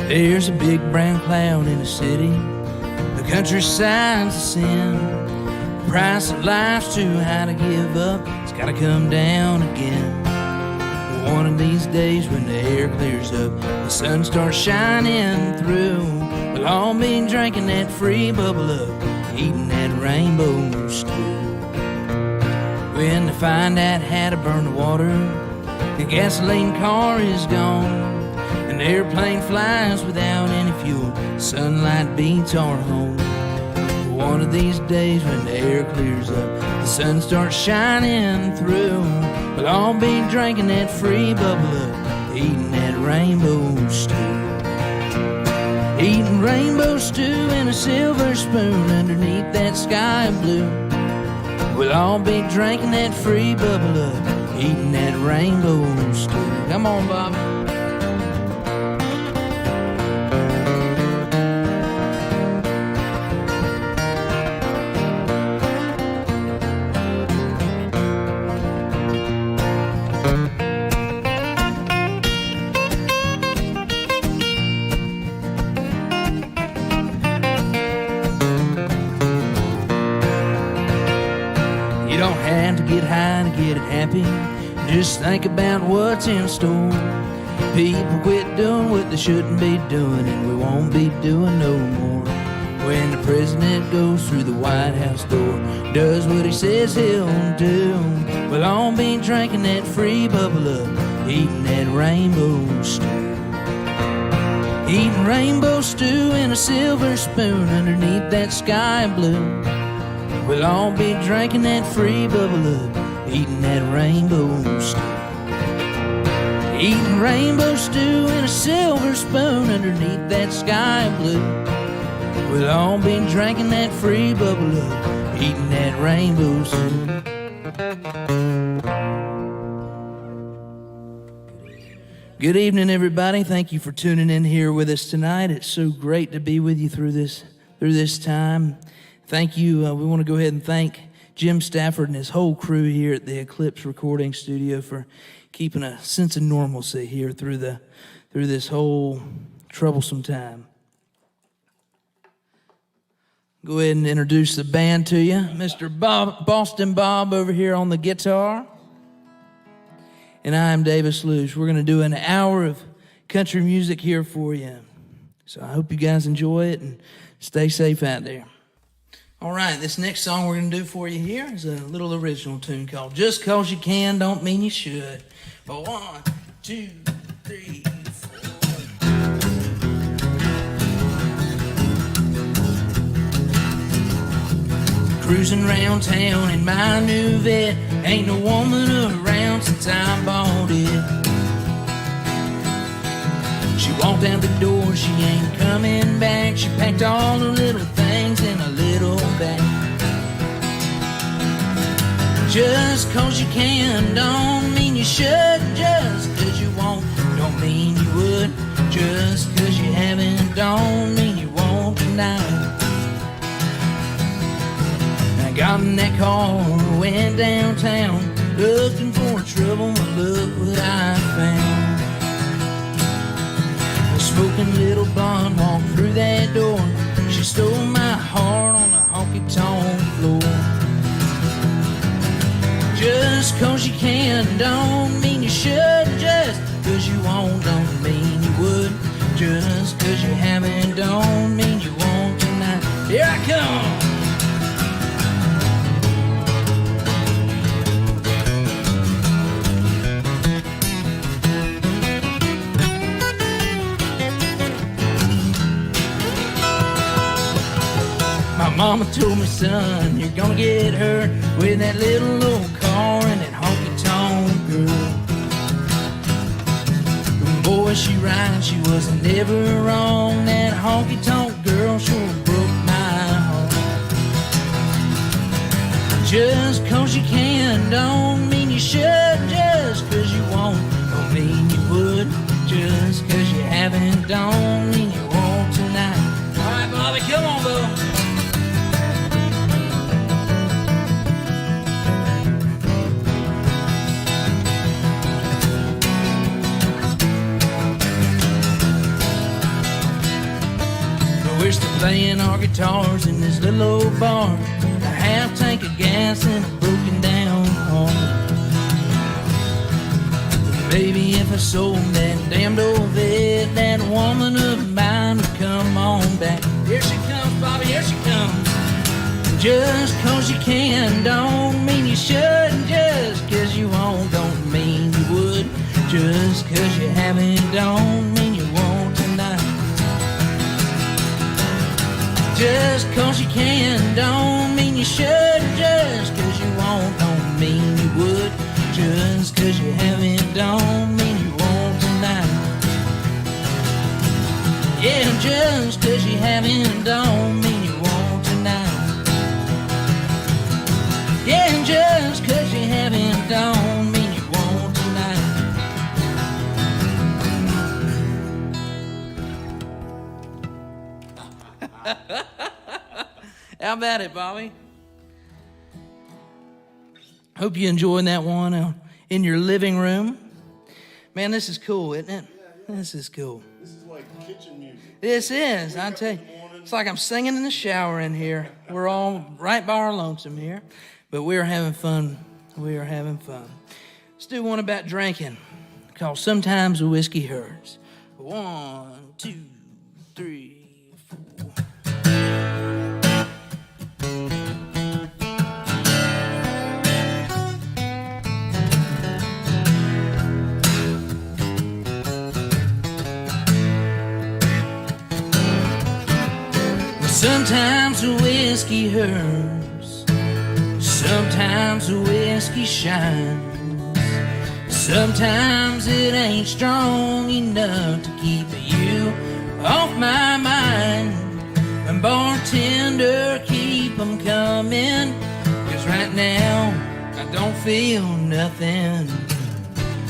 There's a big brown cloud in the city, the countryside's a sin. The price of life's too high to give up, it's gotta come down again. One of these days when the air clears up, the sun starts shining through, we'll all be drinking that free bubble up, eating that rainbow stew. When they find out how to burn the water, the gasoline car is gone, and the airplane flies without any fuel, sunlight beats our home. One of these days when the air clears up, the sun starts shining through, we'll all be drinking that free bubble up, eating that rainbow stew. Eating rainbow stew in a silver spoon underneath that sky of blue. We'll all be drinking that free bubble up, eating that rainbow stew. Come on, Bobby. You don't have to get high to get it happy, just think about what's in store. People quit doing what they shouldn't be doing, and we won't be doing no more. When the president goes through the White House door, does what he says he'll do, we'll all be drinking that free bubble up, eating that rainbow stew. Eating rainbow stew in a silver spoon underneath that sky blue. We'll all be drinking that free bubble up, eating that rainbow stew. Eating rainbow stew in a silver spoon underneath that sky blue. We'll all be drinking that free bubble up, eating that rainbow stew. Good evening, everybody. Thank you for tuning in here with us tonight. It's so great to be with you through this time. Thank you. We want to go ahead and thank Jim Stafford and his whole crew here at the Eclipse recording studio for keeping a sense of normalcy here through this whole troublesome time. Go ahead and introduce the band to you. Mr. Boston Bob over here on the guitar. And I'm Davis Luce. We're going to do an hour of country music here for you. So I hope you guys enjoy it and stay safe out there. All right, this next song we're going to do for you here is a little original tune called Just 'Cause You Can Don't Mean You Should. 1, 2, 3, 4. Cruising around town in my new vet, ain't no woman around since I bought it. She walked out the door, she ain't coming back. She packed all the little things in a little bag. Just 'cause you can don't mean you should. Just 'cause you won't don't mean you would. Just 'cause you haven't don't mean you won't tonight. I got in that car, went downtown, looking for trouble, but look what I found. Smoking little blonde walked through that door. She stole my heart on the honky-tonk floor. Just 'cause you can don't mean you should. Just 'cause you won't don't mean you would. Just 'cause you haven't don't mean you won't tonight. Here I come. Mama told me, son, you're gonna get hurt with that little old car and that honky-tonk girl. And boy, she right, she wasn't never wrong. That honky-tonk girl sure broke my heart. Just 'cause you can don't mean you should. Just 'cause you won't don't mean you would. Just 'cause you haven't don't mean you won't tonight. All right, Bobby, come on, Bo. playing our guitars in this little old bar, a half tank of gas and a broken down car. Baby, if I sold that damned old vet, that woman of mine would come on back. Here she comes, Bobby, here she comes. Just 'cause you can don't mean you should. Just 'cause you won't don't mean you would. Just 'cause you haven't don't mean you won't tonight. Just 'cause you can don't mean you should. Just 'cause you won't don't mean you would. Just 'cause you haven't don't mean you won't tonight. Yeah, just 'cause you haven't don't mean you won't tonight. Yeah, just 'cause you haven't don't mean you won't tonight. How about it, Bobby? Hope you enjoyed that one in your living room. Man, this is cool, isn't it? Yeah. This is cool. This is like kitchen music. This is, I tell you. It's like I'm singing in the shower in here. We're all right by our lonesome here, but we're having fun. We are having fun. Let's do one about drinking, called Sometimes the Whiskey Hurts. 1, 2, 3, 4. Sometimes the whiskey hurts, sometimes the whiskey shines, sometimes it ain't strong enough to keep you off my mind. And bartender, keep 'em coming, 'cause right now I don't feel nothing.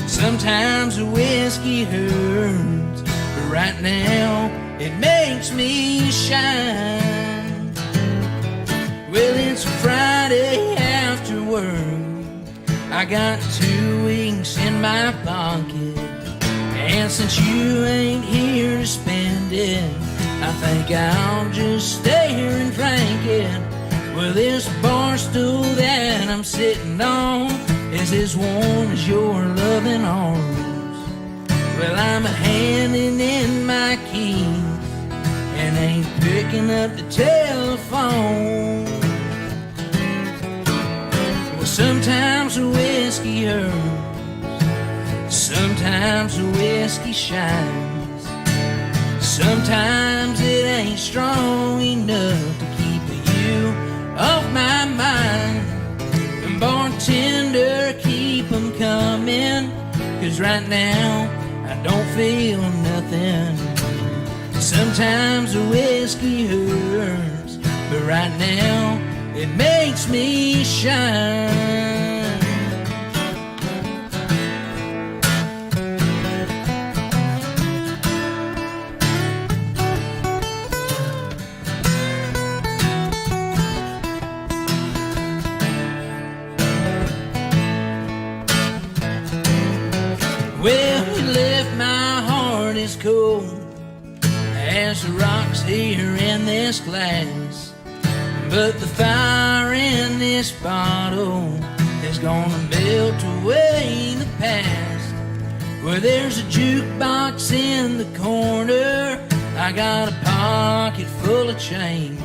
Sometimes the whiskey hurts, but right now it makes me shine. Well, it's Friday after work, I got 2 weeks in my pocket, and since you ain't here to spend it, I think I'll just stay here and drink it. Well, this bar stool that I'm sitting on is as warm as your loving arms. Well, I'm handing in my keys and ain't picking up the telephone. Well, sometimes the whiskey hurts, sometimes the whiskey shines, sometimes it ain't strong enough to keep you off my mind. And bartender, keep 'em coming, 'cause right now I don't feel nothing. Sometimes the whiskey hurts, but right now it makes me shine. Well, you left my heart as cold as the rocks here in this glass, but the fire in this bottle is gonna melt away the past. Where there's a jukebox in the corner, I got a pocket full of change.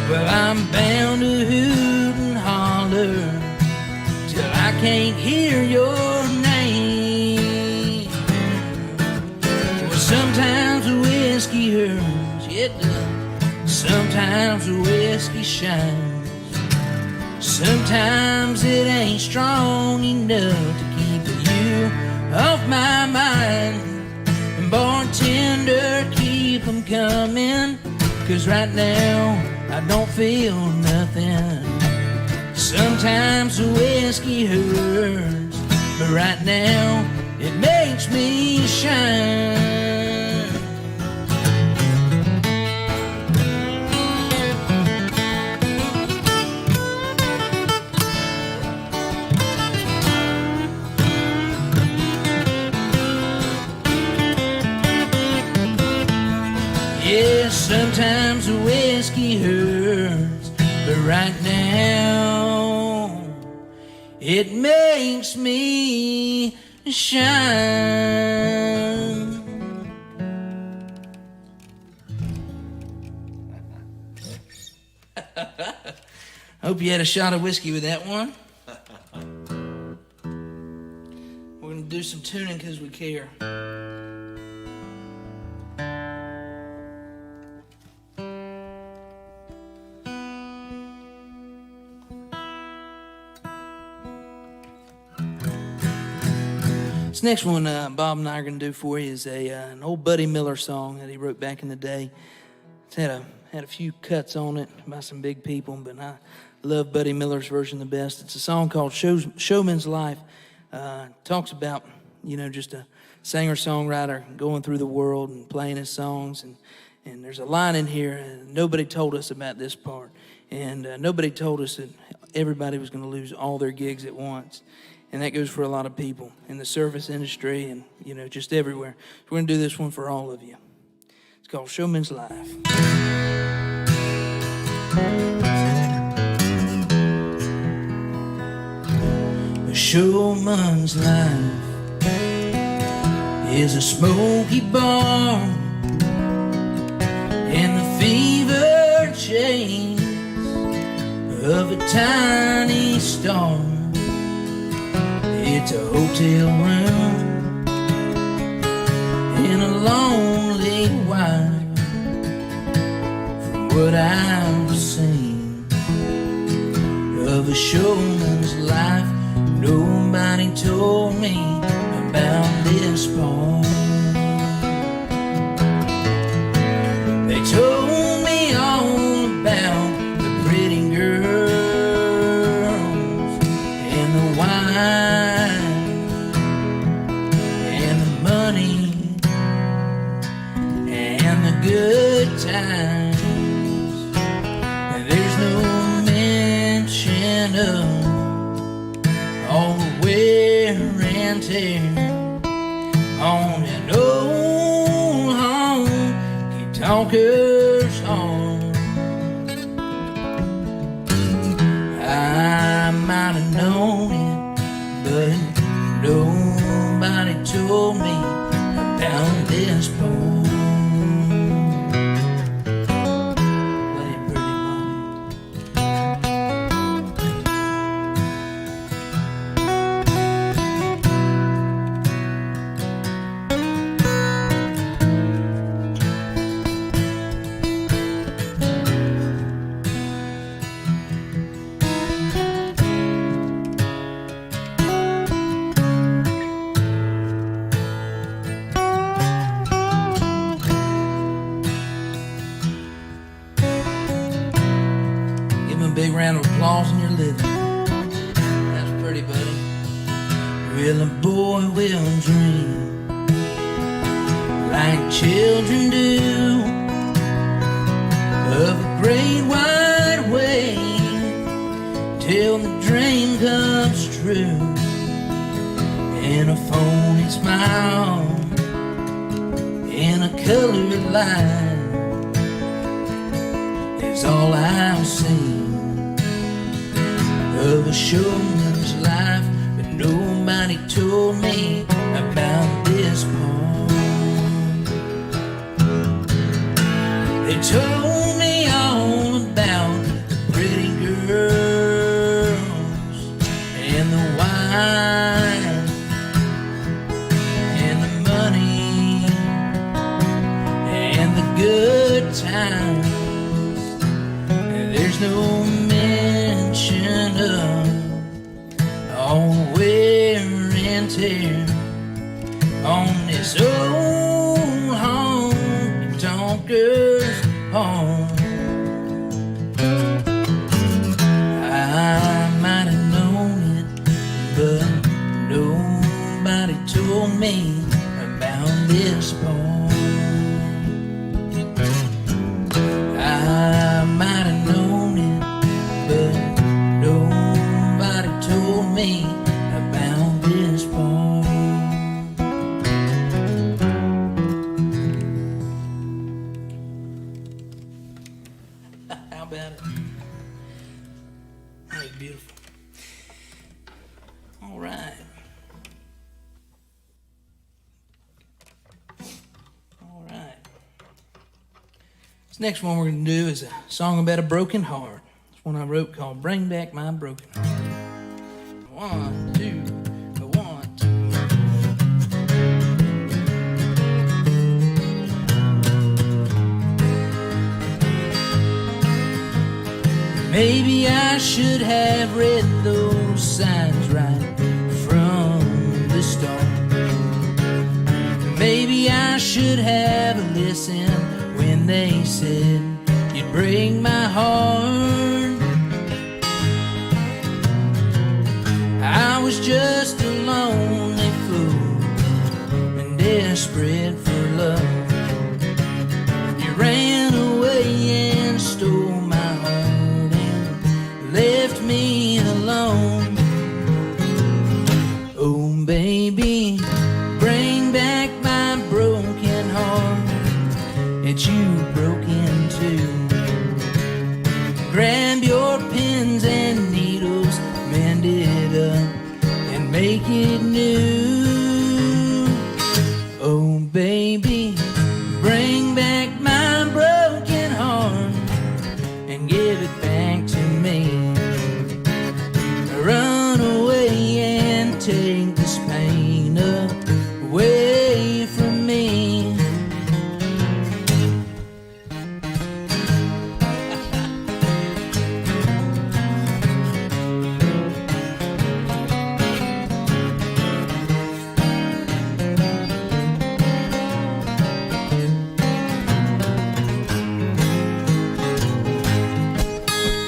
Well, I'm bound to hoot and holler till I can't hear your name. Well, sometimes the whiskey hurts, yeah, it does. Sometimes the whiskey shines, sometimes it ain't strong enough to keep you off my mind. And bartender, keep 'em coming, 'cause right now I don't feel nothing. Sometimes the whiskey hurts, but right now it makes me shine. Yeah, Yes, sometimes the whiskey hurts, but right now it makes me shine. Hope you had a shot of whiskey with that one. We're going to do some tuning because we care. This next one Bob and I are going to do for you is an old Buddy Miller song that he wrote back in the day. It's had a few cuts on it by some big people, but I love Buddy Miller's version the best. It's a song called Showmans Life. Talks about, just a singer-songwriter going through the world and playing his songs. And there's a line in here, nobody told us about this part. And nobody told us that everybody was going to lose all their gigs at once. And that goes for a lot of people in the service industry and, just everywhere. So we're going to do this one for all of you. It's called Showman's Life. A showman's life is a smoky bar and the fever chains of a tiny star. It's a hotel room in a lonely while. From what I've seen of a showman's life, nobody told me about this part. They told me all about the pretty girls and the wine and the money and the good times. There's no mention of all the wear and tear on an old honky-tonker's horn. I might have known it, but nobody told me about this poem. Play it, pretty mommy. Big round of applause in your living. That's pretty, buddy. Well, a boy will dream like children do of a great wide wave till the dream comes true. And a phony smile in a colored line is all I've seen of a showman's life, but nobody told me about this part. They told me all about the pretty girls and the wine and the money and the good times. There's no mention of all the wear and tear on this old honky-tonker's horn. I might have known it, but nobody told me about this poem. I might have known it, but nobody told me about this part. This next one we're going to do is a song about a broken heart. It's one I wrote called Bring Back My Broken Heart. 1, 2, 1, 2. Maybe I should have read those signs right from the start. Maybe I should have listened when they said you'd break my heart. I was just a lonely fool and desperate for love. You ran away and stole my heart and left me alone. Oh baby, bring back my broken heart that you broke into. Grab your pins and needles, mend it up and make it new. Oh baby, bring back my broken heart and give it back to me. Run away and take this pain away from me.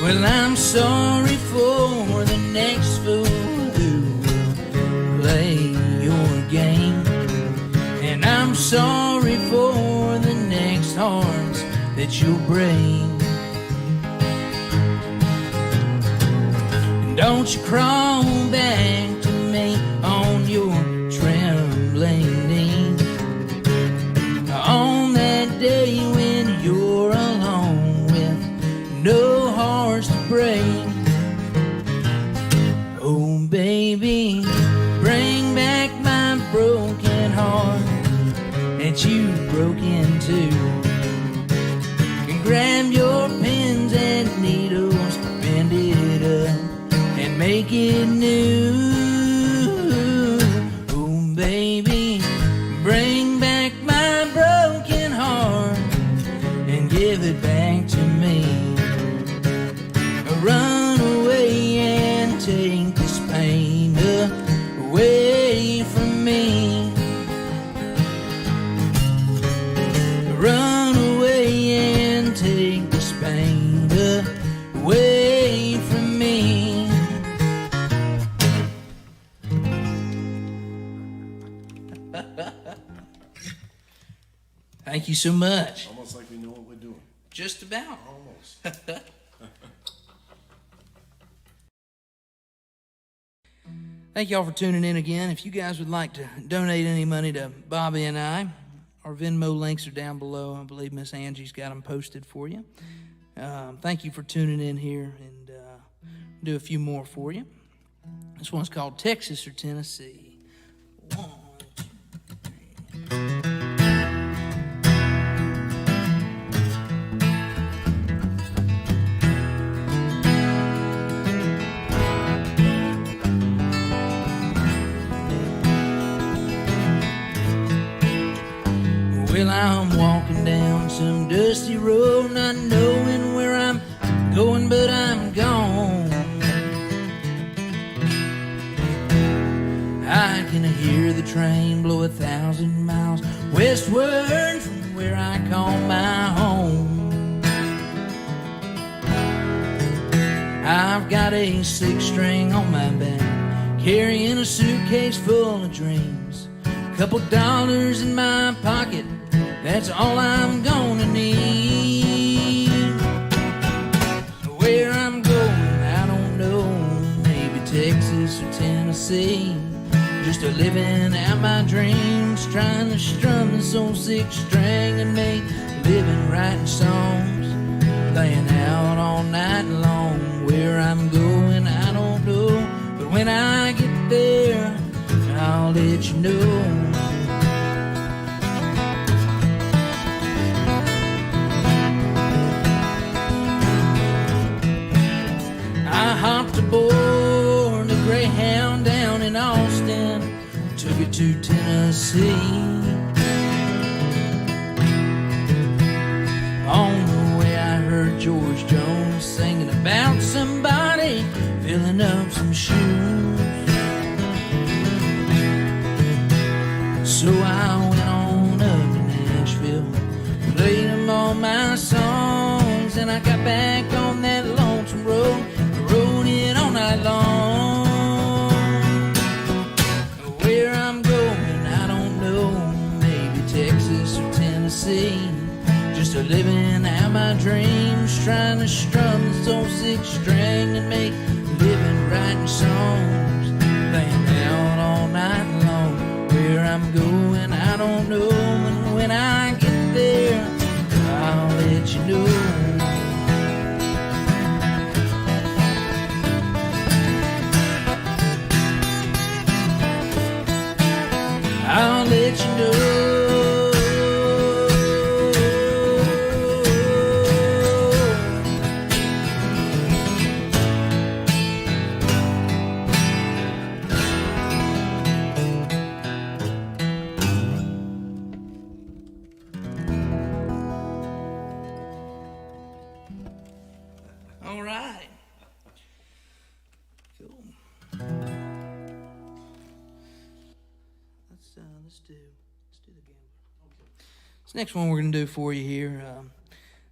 Well, I'm sorry for the next fool who will play your game, and I'm sorry for the next hearts that you'll break. And don't you crawl back to me on your trembling knees on that day when you're alone with no hearts to break. Oh baby, bring back my broken heart that you broke into. And grab your pins and needles, bend it up and make it new. Oh baby, bring back my broken heart and give it back to me. Run away and take this pain away from me. Run away and take this pain away from me. Thank you so much. Almost like we know what we're doing. Just about. Almost. Thank y'all for tuning in again. If you guys would like to donate any money to Bobby and I, our Venmo links are down below. I believe Miss Angie's got them posted for you. Thank you for tuning in here, and do a few more for you. This one's called Texas or Tennessee. 1, 2, 3. Well, I'm walking down some dusty road, not knowing where I'm going, but I'm gone. I can hear the train blow 1,000 miles westward from where I call my home. I've got a 6-string on my back, carrying a suitcase full of dreams. Couple dollars in my pocket, that's all I'm gonna need. Where I'm going, I don't know. Maybe Texas or Tennessee. Just a living out my dreams, trying to strum this old 6-string and make a living writing songs, laying out all night long. Where I'm going, I don't know, but when I get there, I'll let you know. to Tennessee. On the way I heard George Jones singing about somebody filling up some shoes. So I went on up to Nashville, played them all my songs, and I got back on that lonesome road, rode it all night long. Where I'm going, I don't know, maybe Texas or Tennessee. Just a living out my dreams, trying to strum this old six string and make a living writing songs, laying out all night long. Where I'm going, I don't know, and when I get there, I'll let you know. I'll let you know. All right. Cool. Let's do the gambler. Okay. This next one we're gonna do for you here.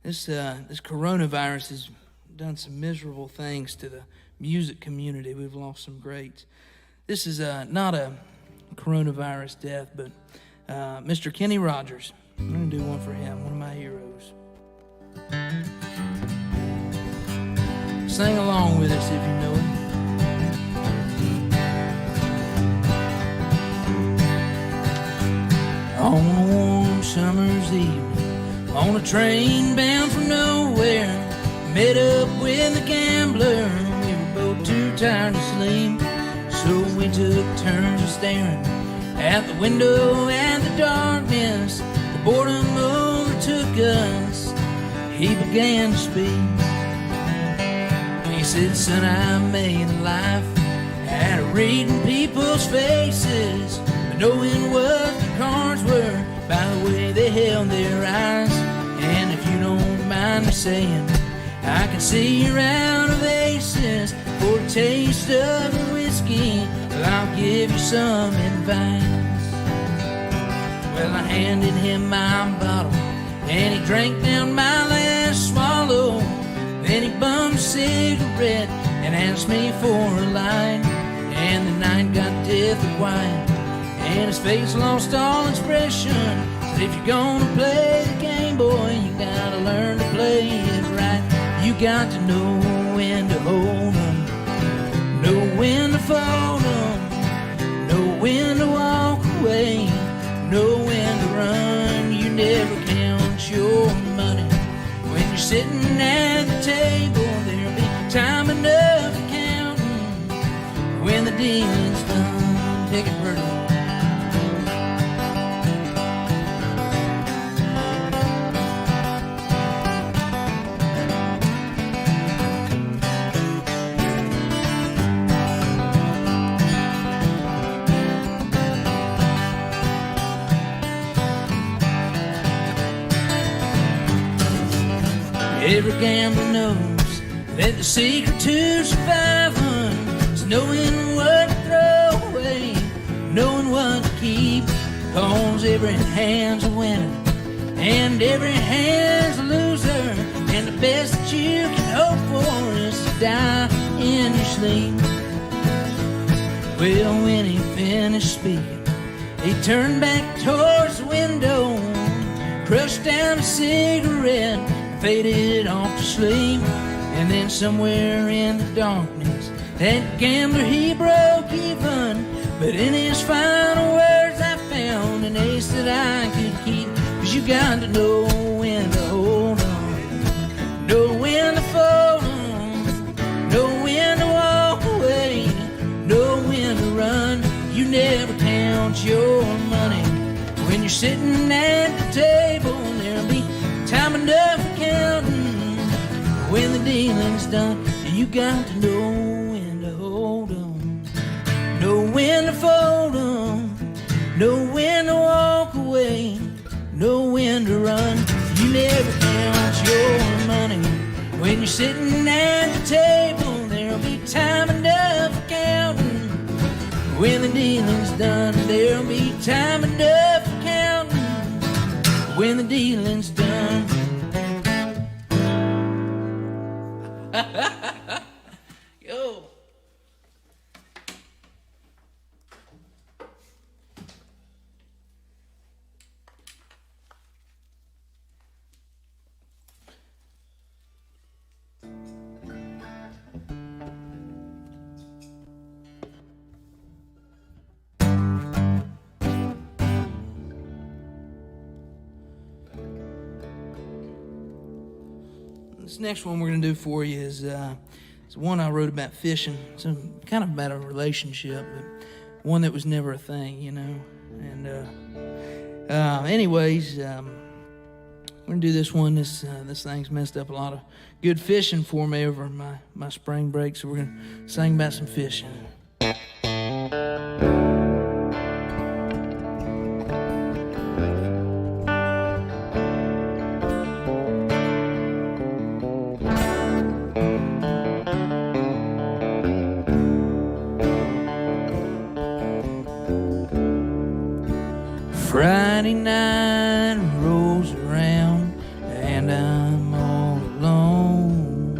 This coronavirus has done some miserable things to the music community. We've lost some greats. This is not a coronavirus death, but Mr. Kenny Rogers. I'm gonna do one for him, one of my heroes. Sing along with us if you know it. On a warm summer's evening, on a train bound for nowhere, met up with a gambler. We were both too tired to sleep, so we took turns of staring at the window at the darkness. The boredom overtook us. He began to speak. He said, son, I made a life out of reading people's faces, but knowing what the cards were by the way they held their eyes. And if you don't mind me saying, I can see you're out of aces. For a taste of the whiskey, well, I'll give you some advice. Well, I handed him my bottle, and he drank down my last swallow. Then he bummed a cigarette and asked me for a light. And the night got deathly quiet, and his face lost all expression. Said, if you're gonna play the game, boy, you gotta learn to play it right. You got to know when to hold 'em, know when to fold 'em, know when to walk away, know when to run. You never count your money when you're sitting at the table. There'll be time enough for counting when the dealing's done. Take it pretty. Every gambler knows that the secret to surviving is knowing what to throw away, knowing what to keep. Cause every hand's a winner and every hand's a loser, and the best that you can hope for is to die in your sleep. Well, when he finished speaking, he turned back towards the window, crushed down a cigarette, faded off to sleep. And then somewhere in the darkness, that gambler, he broke even. But in his final words, I found an ace that I could keep. Cause you got to know when to hold on, know when to fold on, know when to walk away, know when to run. You never count your money when you're sitting at the table. There'll be time enough for counting when the dealing's done. You got to know when to hold 'em, know when to fold 'em, know when to walk away, know when to run. You never count your money when you're sitting at the table. There'll be time enough for counting when the dealing's done. There'll be time enough for counting when the dealing's done. Yo. This next one we're going to do for you is one I wrote about fishing. It's kind of about a relationship, but one that was never a thing, you know. And anyways, we're going to do this one. This thing's messed up a lot of good fishing for me over my spring break, so we're going to sing about some fishing. Friday night rolls around and I'm all alone.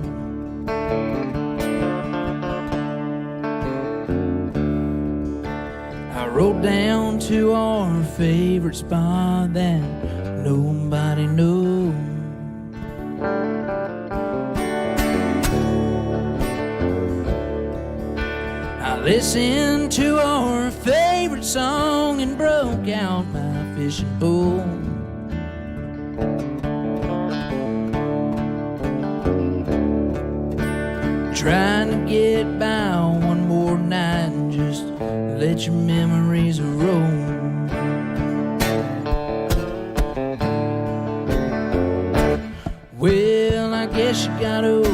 I rode down to our favorite spot that nobody knows. I listened to our favorite song and broke out my fishing pole. Trying to get by one more night and just let your memories roll. Well, I guess you got over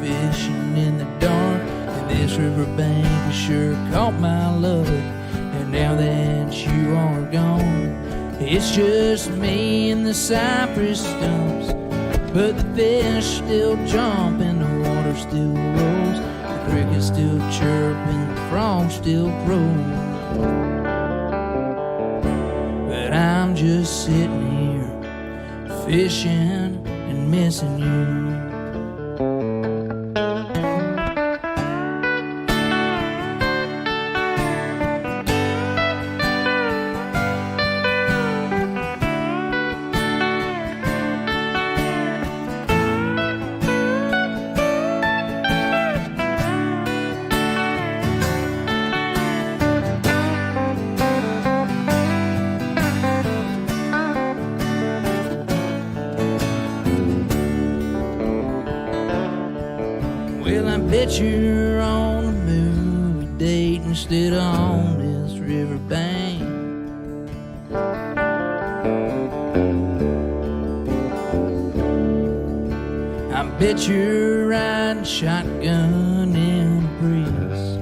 fishing in the dark, and this riverbank has sure caught my love. And now that you are gone, it's just me and the cypress stumps. But the fish still jump and the water still rolls, the crickets still chirp and the frogs still crow. But I'm just sitting here fishing and missing you. Well, I bet you're on a movie date instead of on this riverbank. I bet you're riding shotgun in a breeze,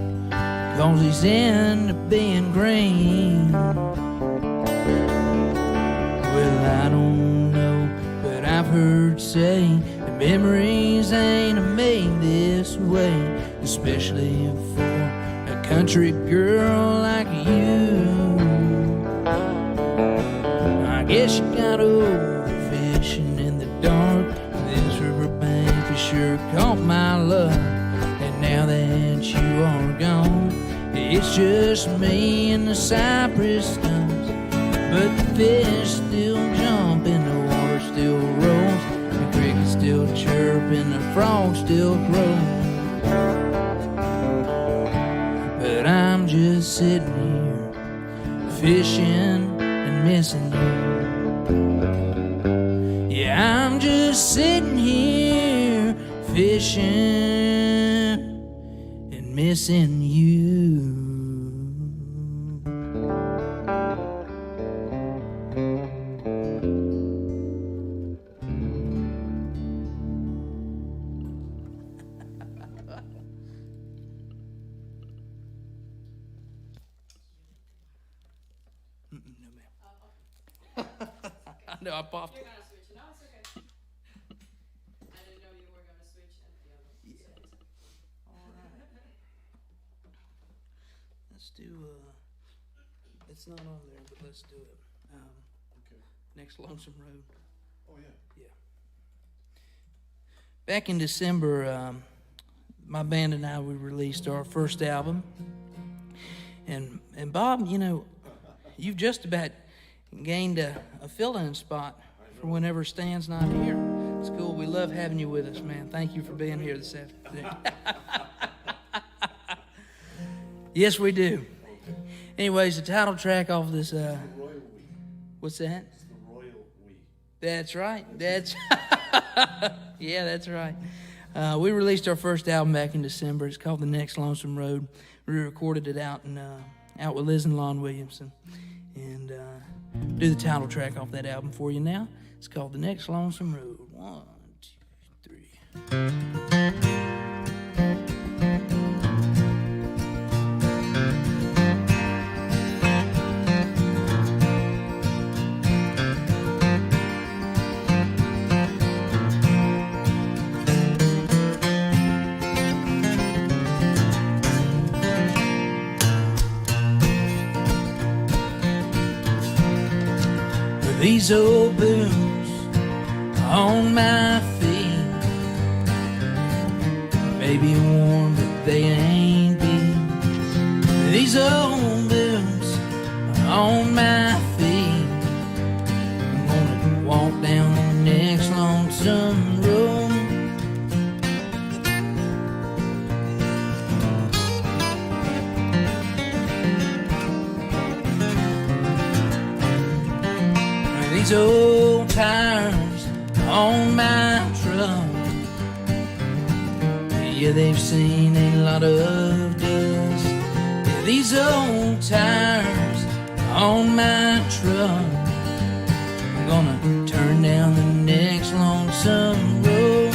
'cause he's into being green. Well, I don't know, but I've heard say that memories ain't made this way, especially for a country girl like you. I guess you got over fishing in the dark. This riverbank has sure caught my love. And now that you are gone, it's just me and the cypress stumps. But the fish still jump and the water still rolls, the crickets still chirp and the frogs still crow. But I'm just sitting here fishing and missing you. Yeah, I'm just sitting here fishing and missing you. I know I popped You're it. gonna switch. No, it's okay. I didn't know you were gonna switch at the other set. All right. Let's do. It's not on there, but let's do it. Okay. Next Lonesome Road. Oh, yeah. Yeah. Back in December, my band and I, we released our first album. And Bob, you know, you've just about gained a fill-in spot for whenever Stan's not here. It's cool. We love having you with us, man. Thank you for being here this afternoon. Yes, we do. Anyways, the title track off this, The Royal We. what's that? It's the Royal We. That's right. That's yeah, that's right. We released our first album back in December. It's called The Next Lonesome Road. We recorded it out with Liz and Lon Williamson, and do the title track off that album for you now. It's called The Next Lonesome Road. 1, 2, 3. These old boots on my feet, maybe warm, but they ain't beat. These old boots on my feet, I'm gonna walk down the next lonesome road. These old tires on my truck, yeah, they've seen a lot of dust. Yeah, these old tires on my truck, I'm gonna turn down the next lonesome road.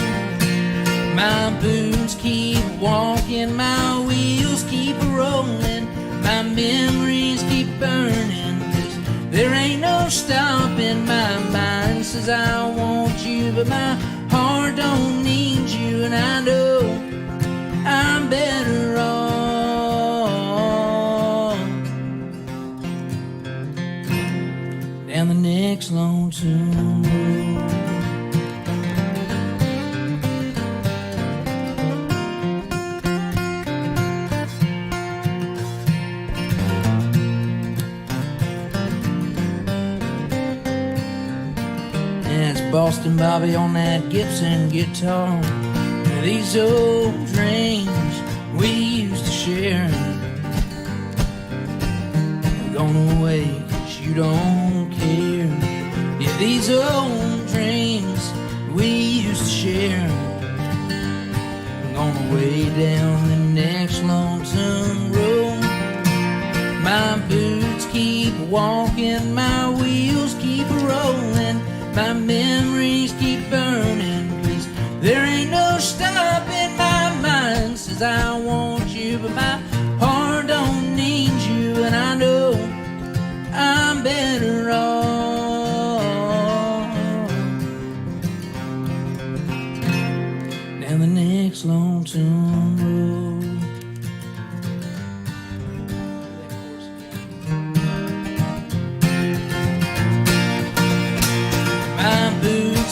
My boots keep walking, my wheels keep rolling, my memories keep burning. There ain't no stopping. My mind says I want you, but my heart don't need you, and I know I'm better off down the next lonesome road. Boston Bobby on that Gibson guitar. These old dreams we used to share are gone away 'cause you don't care. Yeah, these old dreams we used to share are gone away down the next lonesome road. My boots keep walking, my wheels keep rolling, my memories keep burning, 'cause there ain't no stopping. My mind says I want you, but my heart don't need you, and I know I'm better off down the next lonesome road.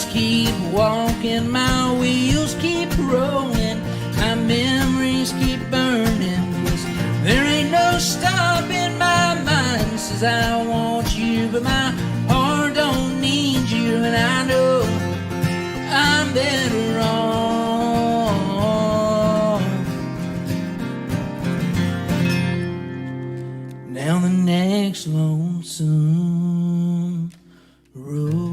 Keep walking, my wheels keep rolling, my memories keep burning, 'cause there ain't no stopping. My mind says I want you, but my heart don't need you, and I know I'm better off down the next lonesome road.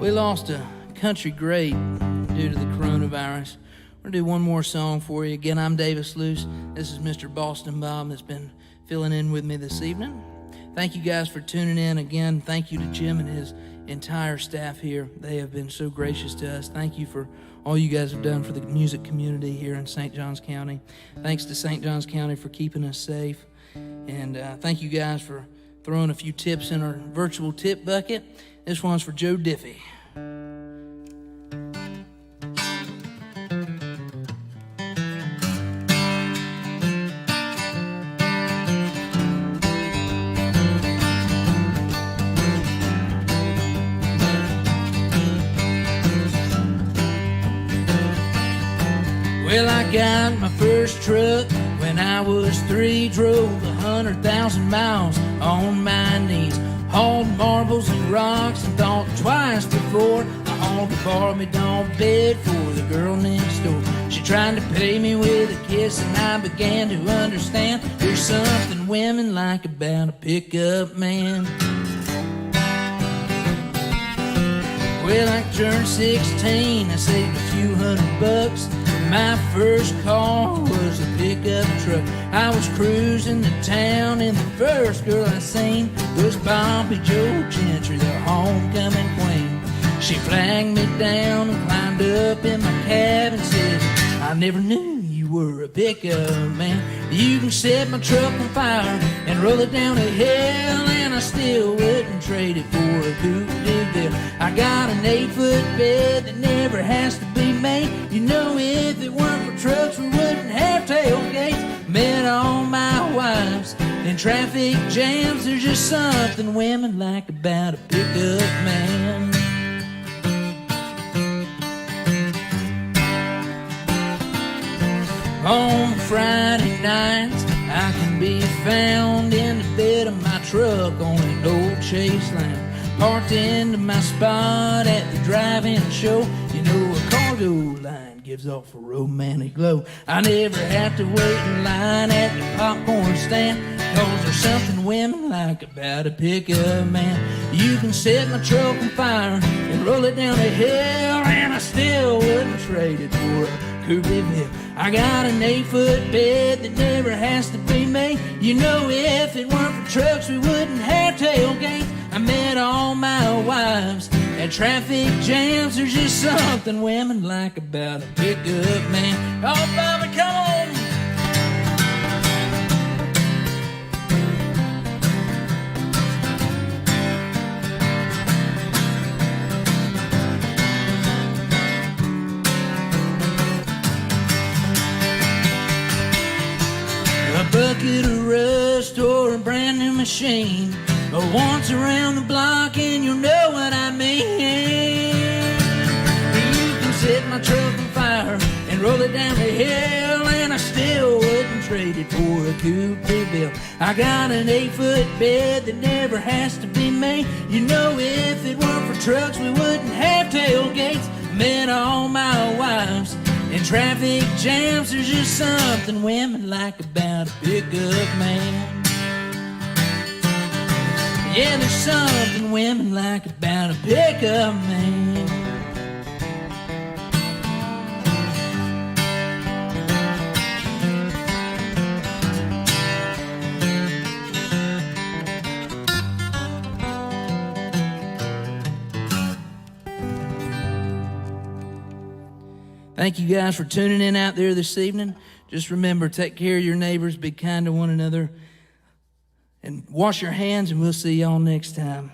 We lost a country great due to the coronavirus. We're gonna do one more song for you. Again, I'm Davis Luce. This is Mr. Boston Bob that's been filling in with me this evening. Thank you guys for tuning in. Again, thank you to Jim and his entire staff here. They have been so gracious to us. Thank you for all you guys have done for the music community here in St. Johns County. Thanks to St. Johns County for keeping us safe. And thank you guys for throwing a few tips in our virtual tip bucket. This one's for Joe Diffie. Well, I got my first truck when I was 3, drove 100,000 miles on my knees, hauled marbles and rocks and thought twice before I hauled the bar-me-down bed for the girl next door. She tried to pay me with a kiss and I began to understand there's something women like about a pickup man. Well, I turned 16, I saved a few $100. My first car was a pickup truck. I was cruising to town and the first girl I seen was Bobby Joe Gentry, the homecoming queen. She flagged me down and climbed up in my cab and said, I never knew you were a pickup man. You can set my truck on fire and roll it down a hill, and I still wouldn't trade it for a coupe de ville. I got an 8-foot bed that never has to be made. You know, if it weren't for trucks, we wouldn't have tailgates. Met all my wives in traffic jams. There's just something women like about a pickup man. On Friday nights, I can be found in the bed of my truck on an old Chase Line, parked into my spot at the drive-in show. You know, a cargo line gives off a romantic glow. I never have to wait in line at the popcorn stand, 'cause there's something women like about a pickup man. You can set my truck on fire and roll it down a hill, and I still wouldn't trade it for a coupe de ville. I got an 8-foot bed that never has to be made. You know, if it weren't for trucks, we wouldn't have tailgates. I met all my wives at traffic jams. There's just something women like about a pickup man. Oh, Bobby, come on! Bucket of rust or a brand new machine, or once around the block and you'll know what I mean. You can set my truck on fire and roll it down the hill, and I still wouldn't trade it for a coupe de ville. I got an 8-foot bed that never has to be made. You know, if it weren't for trucks, we wouldn't have tailgates. Met all my wives in traffic jams. There's just something women like about a pickup man. Yeah, there's something women like about a pickup man. Thank you guys for tuning in out there this evening. Just remember, take care of your neighbors, be kind to one another, and wash your hands, and we'll see y'all next time.